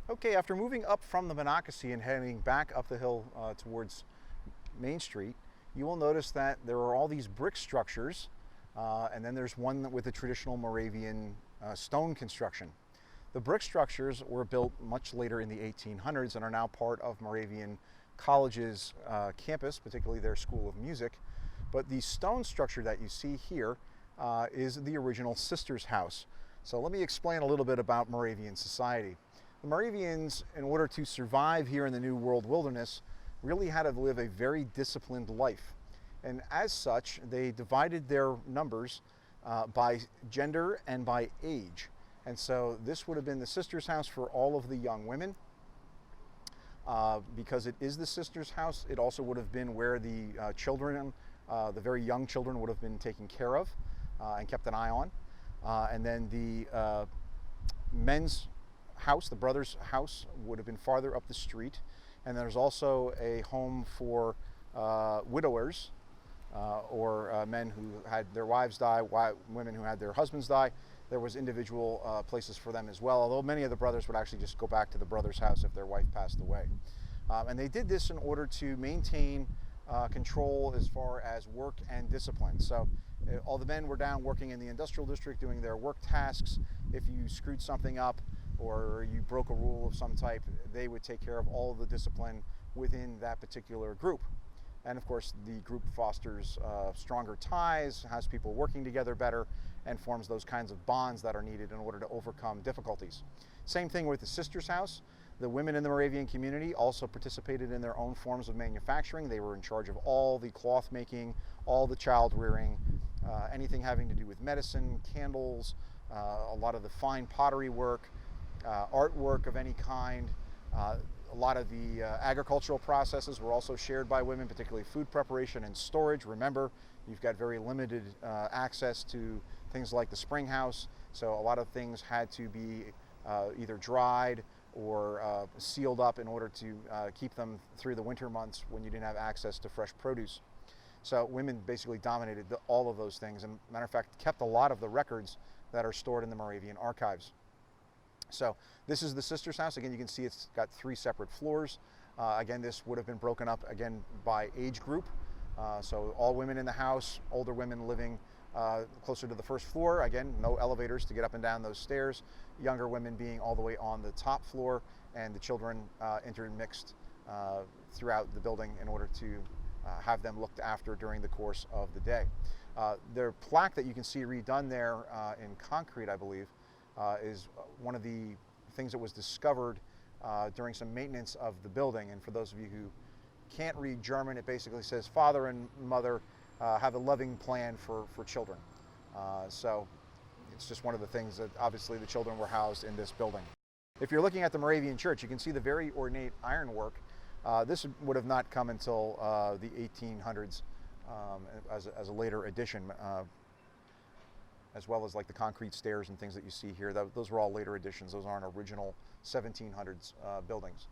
Okay, after moving up from the Monocacy and heading back up the hill towards Main Street, you will notice that there are all these brick structures, and then there's one with a traditional Moravian stone construction. The brick structures were built much later in the 1800s and are now part of Moravian College's campus, particularly their School of Music. But the stone structure that you see here is the original Sisters' House. So let me explain a little bit about Moravian society. The Moravians, in order to survive here in the New World wilderness, really had to live a very disciplined life. And as such, they divided their numbers by gender and by age. And so this would have been the Sisters' House for all of the young women. Because it is the Sisters' House, it also would have been where the children, the very young children, would have been taken care of and kept an eye on. And then the men's house, the brothers' house, would have been farther up the street. And there's also a home for widowers or men who had their wives die, women who had their husbands die. There was individual places for them as well, although many of the brothers would actually just go back to the brother's house if their wife passed away. And they did this in order to maintain control as far as work and discipline. So all the men were down working in the industrial district doing their work tasks. If you screwed something up or you broke a rule of some type, they would take care of all of the discipline within that particular group. And of course, the group fosters stronger ties, has people working together better, and forms those kinds of bonds that are needed in order to overcome difficulties. Same thing with the Sisters' House. The women in the Moravian community also participated in their own forms of manufacturing. They were in charge of all the cloth making, all the child rearing, anything having to do with medicine, candles, a lot of the fine pottery work, artwork of any kind. A lot of the agricultural processes were also shared by women, particularly food preparation and storage. Remember, you've got very limited access to things like the spring house, so a lot of things had to be either dried or sealed up in order to keep them through the winter months when you didn't have access to fresh produce. So women basically dominated all of those things, and matter of fact, kept a lot of the records that are stored in the Moravian archives. So this is the Sisters' House. Again, you can see it's got 3 separate floors. Again, this would have been broken up again by age group. So all women in the house, older women living closer to the first floor. Again, no elevators to get up and down those stairs. Younger women being all the way on the top floor, and the children intermixed throughout the building in order to have them looked after during the course of the day. Their plaque that you can see redone there in concrete, I believe, is one of the things that was discovered during some maintenance of the building. And for those of you who can't read German, it basically says, "Father and mother have a loving plan for children." So it's just one of the things that obviously the children were housed in this building. If you're looking at the Moravian church, you can see the very ornate ironwork. This would have not come until the 1800s as a later addition. As well as like the concrete stairs and things that you see here. Those were all later additions. Those aren't original 1700s buildings.